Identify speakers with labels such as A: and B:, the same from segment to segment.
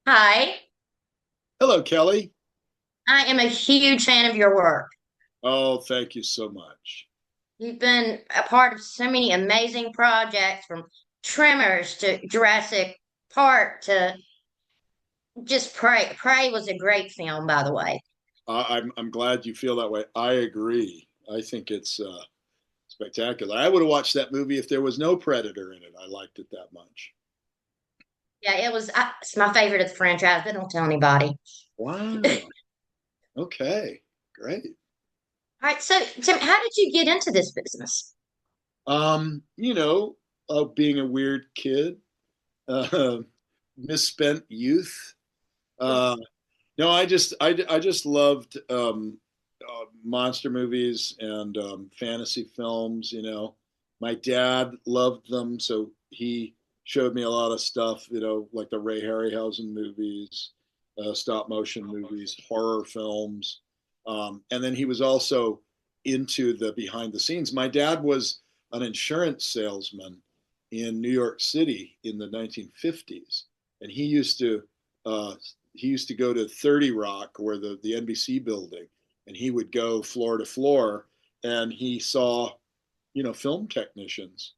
A: Hi,
B: Hello, Kelly.
A: I am a huge fan of your work.
B: Oh, thank you so much.
A: You've been a part of so many amazing projects from Tremors to Jurassic Park to just Prey. Prey was a great film, by the way.
B: I'm glad you feel that way. I agree. I think it's spectacular. I would have watched that movie if there was no Predator in it. I liked it that much.
A: Yeah, it's my favorite of the franchise, but don't tell anybody. All
B: Wow. Okay. Great.
A: right, so Tim, how did you get into this business?
B: You know, being a weird kid, uh, misspent youth. Uh, no, I just loved monster movies and fantasy films. My dad loved them, so he showed me a lot of stuff. Like the Ray Harryhausen movies, stop motion movies, horror films, and then he was also into the behind the scenes. My dad was an insurance salesman in New York City in the 1950s, and uh, he used to go to 30 Rock, where the NBC building, and he would go floor to floor, and he saw, film technicians.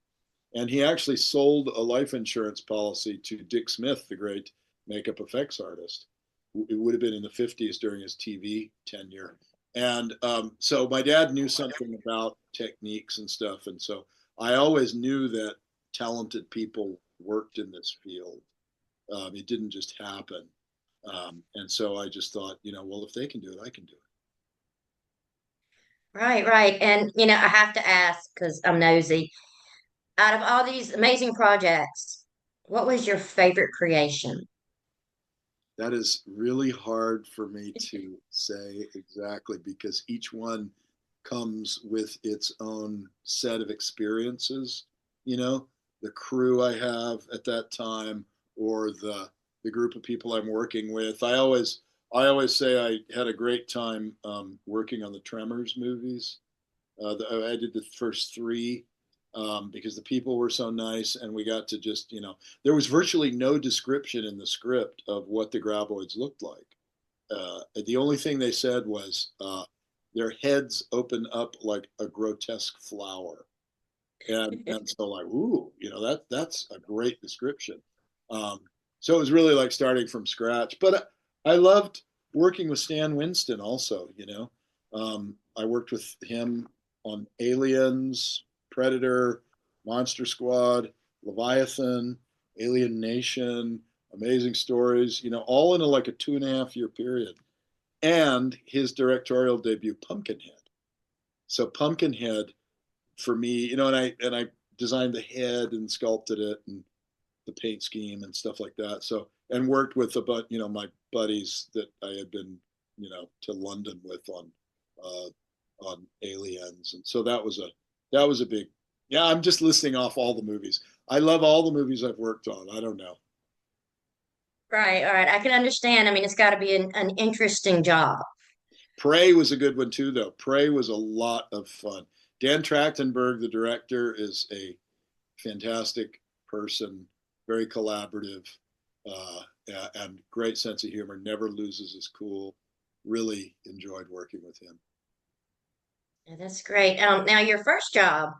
B: And he actually sold a life insurance policy to Dick Smith, the great makeup effects artist. It would have been in the 50s during his TV tenure. And so my dad knew something about techniques and stuff. And so I always knew that talented people worked in this field. It didn't just happen. And so I just thought, well, if they can do it, I can do it.
A: Right, right. And I have to ask because I'm nosy. Out of all these amazing projects, what was your favorite creation?
B: That is really hard for me to say exactly because each one comes with its own set of experiences. You know, the crew I have at that time, or the group of people I'm working with. I always say I had a great time working on the Tremors movies. I did the first three because the people were so nice, and we got to just, there was virtually no description in the script of what the graboids looked like. The only thing they said was their heads open up like a grotesque flower, and so like, ooh, that's a great description. Um, so it was really like starting from scratch. But I loved working with Stan Winston also. I worked with him on Aliens, Predator, Monster Squad, Leviathan, Alien Nation, Amazing Stories. All in like a 2.5 year period, and his directorial debut, Pumpkinhead. So Pumpkinhead for me, and I designed the head and sculpted it and the paint scheme and stuff like that. So and worked with my buddies that I had been to London with uh, on Aliens, and so that was a big. Yeah, I'm just listing off all the movies. I love all the movies I've worked on. I don't know.
A: Right, all right. I can understand. I mean, it's got to be an interesting job.
B: Prey was a good one too, though. Prey was a lot of fun. Dan Trachtenberg, the director, is a fantastic person, very collaborative, and great sense of humor. Never loses his cool. Really enjoyed working with him.
A: Yeah, that's great. Now your first job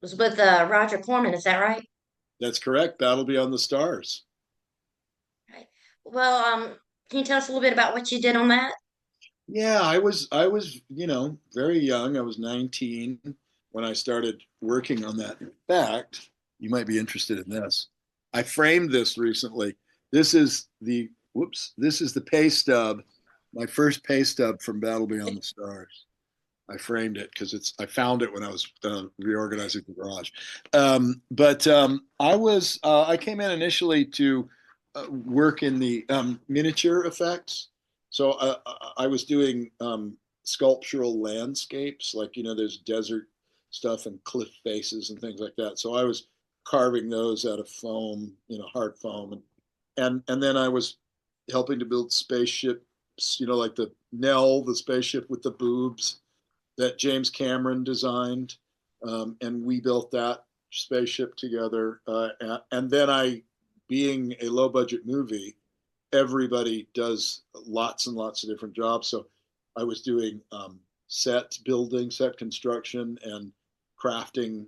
A: was with Roger Corman, is that right?
B: That's correct. Battle Beyond the Stars.
A: Right. Well, can you tell us a little bit about what you did on that?
B: Yeah, I was very young. I was 19 when I started working on that. In fact, you might be interested in this. I framed this recently. This is the pay stub, my first pay stub from Battle Beyond the Stars. I framed it because I found it when I was reorganizing the garage. But I came in initially to work in the miniature effects. So I was doing sculptural landscapes, like there's desert stuff and cliff faces and things like that. So I was carving those out of foam, hard foam, and then I was helping to build spaceships, like the Nell, the spaceship with the boobs that James Cameron designed, and we built that spaceship together. And then being a low budget movie, everybody does lots and lots of different jobs. So I was doing set building, set construction, and crafting,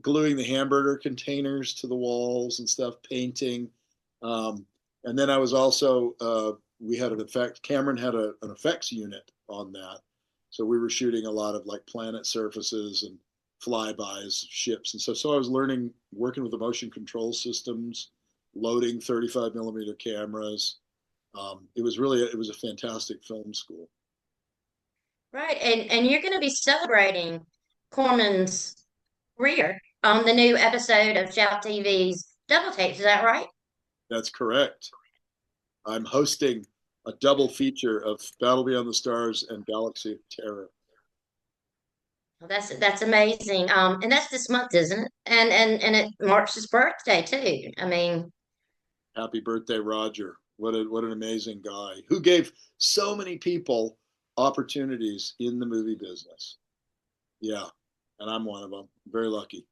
B: gluing the hamburger containers to the walls and stuff, painting. And then I was also, we had an effect, Cameron had an effects unit on that. So we were shooting a lot of like planet surfaces and flybys, ships. And so I was learning, working with the motion control systems, loading 35 millimeter cameras. It was a fantastic film school.
A: Right. And you're going to be celebrating Corman's career on the new episode of Shout TV's Double Tapes. Is that right?
B: That's correct. I'm hosting a double feature of Battle Beyond the Stars and Galaxy of Terror.
A: Well, that's amazing. And that's this month, isn't it? And it marks his birthday too. I mean,
B: Happy birthday, Roger. What an amazing guy who gave so many people opportunities in the movie business. Yeah, and I'm one of them. Very lucky.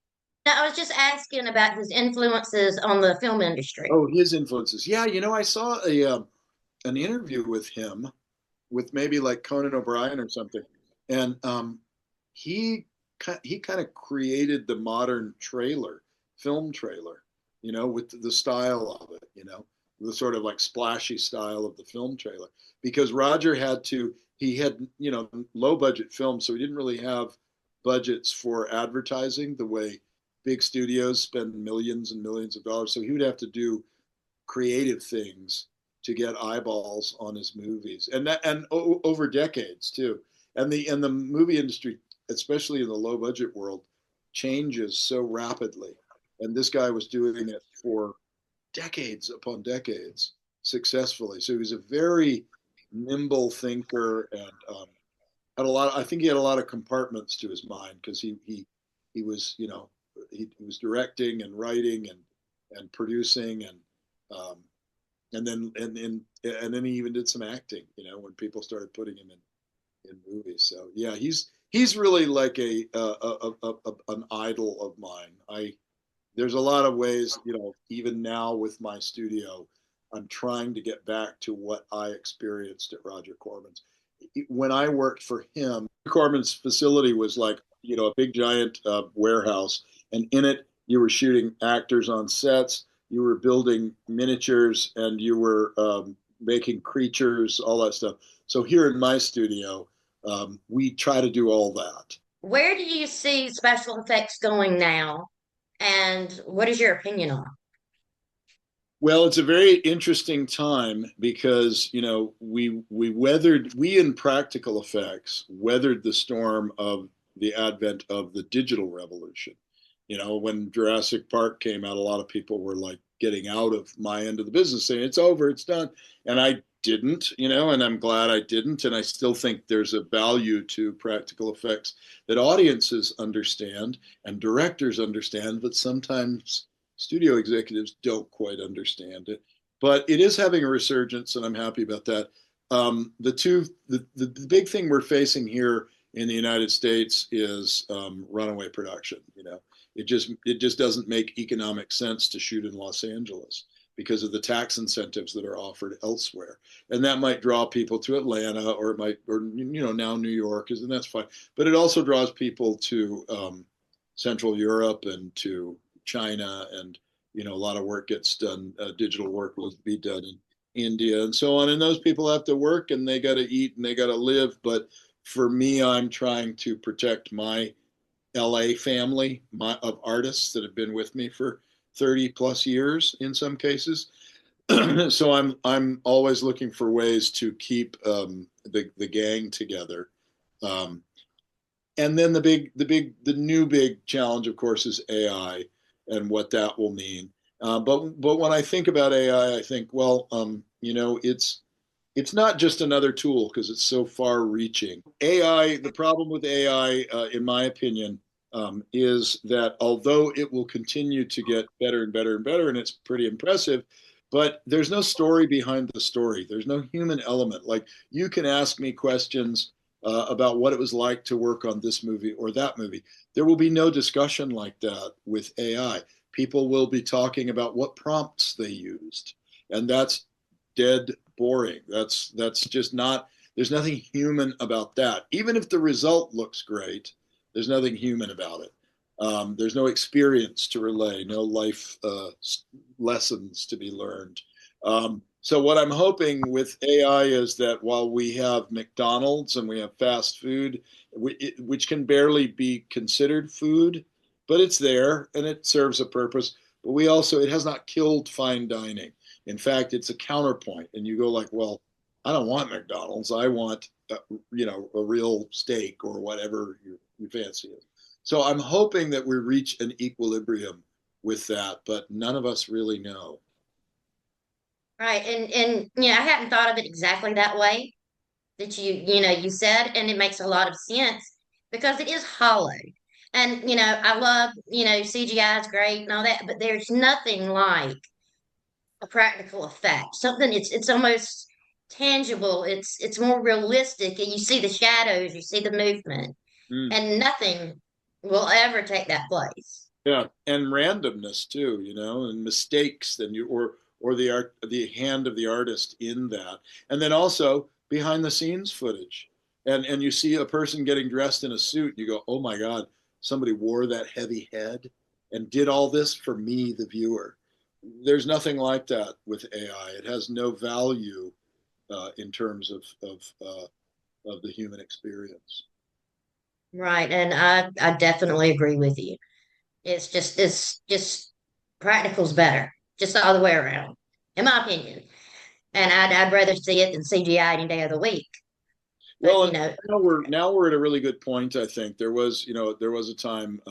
A: I was just asking about his influences on the film industry.
B: Oh, his influences. Yeah, I saw an interview with him with maybe like Conan O'Brien or something, and he he kind of created the modern film trailer, with the style of it, the sort of like splashy style of the film trailer. Because Roger he had low budget films, so he didn't really have budgets for advertising the way big studios spend millions and millions of dollars. So he would have to do creative things to get eyeballs on his movies, and over decades too. And the movie industry, especially in the low budget world, changes so rapidly. And this guy was doing it for decades upon decades successfully. So he was a very nimble thinker, and had a lot. I think he had a lot of compartments to his mind, because he was he was directing and writing and producing, um, and then he even did some acting. When people started putting him in movies. So yeah, he's really like an idol of mine. There's a lot of ways, even now with my studio, I'm trying to get back to what I experienced at Roger Corman's. When I worked for him, Corman's facility was like, a big giant warehouse, and in it you were shooting actors on sets, you were building miniatures, and you were making creatures, all that stuff. So here in my studio, we try to do all that.
A: Where do you see special effects going now? And what is your opinion on?
B: Well, it's a very interesting time because, we in practical effects weathered the storm of the advent of the digital revolution. When Jurassic Park came out, a lot of people were like getting out of my end of the business, saying it's over, it's done. And I didn't, and I'm glad I didn't. And I still think there's a value to practical effects that audiences understand and directors understand, but sometimes studio executives don't quite understand it. But it is having a resurgence, and I'm happy about that. The big thing we're facing here in the United States is runaway production. It just doesn't make economic sense to shoot in Los Angeles because of the tax incentives that are offered elsewhere, and that might draw people to Atlanta, or it might, or now New York is, and that's fine. But it also draws people to Central Europe and to China, and a lot of work gets done. Digital work will be done in India and so on, and those people have to work, and they got to eat, and they got to live. But for me, I'm trying to protect my LA family of artists that have been with me for 30 plus years in some cases. So I'm always looking for ways to keep the gang together. Um, and then the new big challenge, of course, is AI and what that will mean. But when I think about AI, I think, well, it's not just another tool because it's so far reaching. AI, the problem with AI, in my opinion, is that although it will continue to get better and better and better, and it's pretty impressive, but there's no story behind the story. There's no human element. Like, you can ask me questions about what it was like to work on this movie or that movie. There will be no discussion like that with AI. People will be talking about what prompts they used. And that's dead boring. That's just not. There's nothing human about that. Even if the result looks great, there's nothing human about it. There's no experience to relay, no life lessons to be learned. So what I'm hoping with AI is that while we have McDonald's and we have fast food, which can barely be considered food, but it's there and it serves a purpose. But we also, it has not killed fine dining. In fact, it's a counterpoint. And you go like, well, I don't want McDonald's. I want, a real steak or whatever you fancy it. So I'm hoping that we reach an equilibrium with that, but none of us really know.
A: Right. And I hadn't thought of it exactly that way that you said, and it makes a lot of sense because it is hollow. And I love, CGI is great and all that, but there's nothing like a practical effect. Something it's almost tangible. It's more realistic, and you see the shadows, you see the movement,
B: Mm.
A: and nothing will ever take that place.
B: Yeah, and randomness too, and mistakes, then or the hand of the artist in that, and then also behind the scenes footage, and you see a person getting dressed in a suit, and you go, oh my God, somebody wore that heavy head and did all this for me, the viewer. There's nothing like that with AI. It has no value in terms of the human experience.
A: Right, and I definitely agree with you. It's just practical's better, just all the way around, in my opinion. And I'd rather see it than CGI any day of the week. But
B: Well, and now we're at a really good point. I think there was a time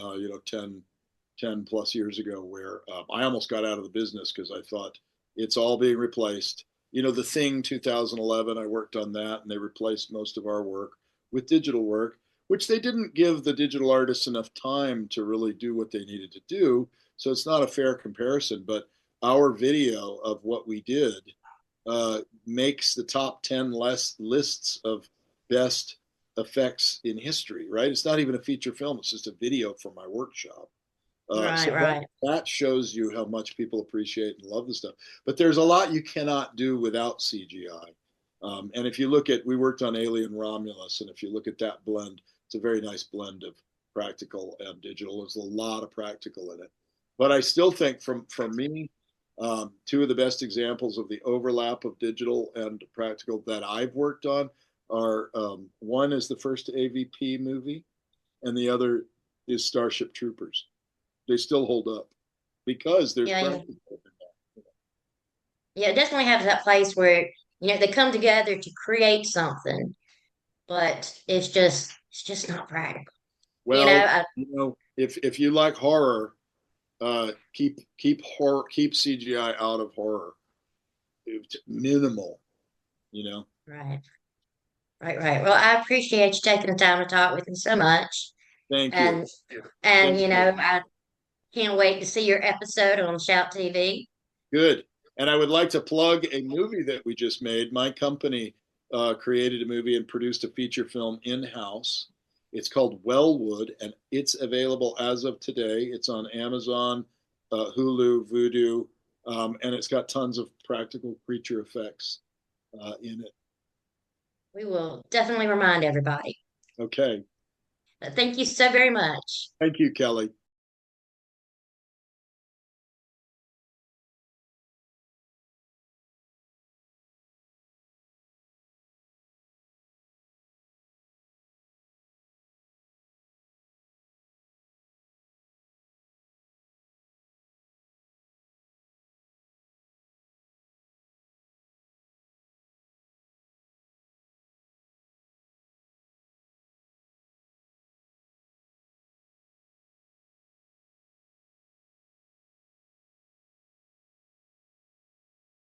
B: 10 plus years ago where I almost got out of the business because I thought it's all being replaced. The Thing 2011, I worked on that, and they replaced most of our work with digital work, which they didn't give the digital artists enough time to really do what they needed to do. So it's not a fair comparison, but our video of what we did makes the top 10 less lists of best effects in history, right? It's not even a feature film, it's just a video from my workshop. So
A: right,
B: that,
A: right.
B: that shows you how much people appreciate and love the stuff. But there's a lot you cannot do without CGI. And if you look at, we worked on Alien Romulus, and if you look at that blend, it's a very nice blend of practical and digital. There's a lot of practical in it. But I still think, from me, two of the best examples of the overlap of digital and practical that I've worked on are one is the first AVP movie, and the other is Starship Troopers. They still hold up because there's
A: Yeah, yeah,
B: practical.
A: yeah. It definitely has that place where they come together to create something, but it's just not practical. You know,
B: Well,
A: I,
B: if you like horror, keep CGI out of horror. It's minimal, you know.
A: right, right, right. Well, I appreciate you taking the time to talk with me so much,
B: Thank you.
A: and and
B: Thank you.
A: I can't wait to see your episode on Shout TV.
B: Good. And I would like to plug a movie that we just made. My company created a movie and produced a feature film in house. It's called Wellwood, and it's available as of today. It's on Amazon, Hulu, Vudu, and it's got tons of practical creature effects in it.
A: We will definitely remind everybody.
B: Okay.
A: Thank you so very much.
B: Thank you, Kelly.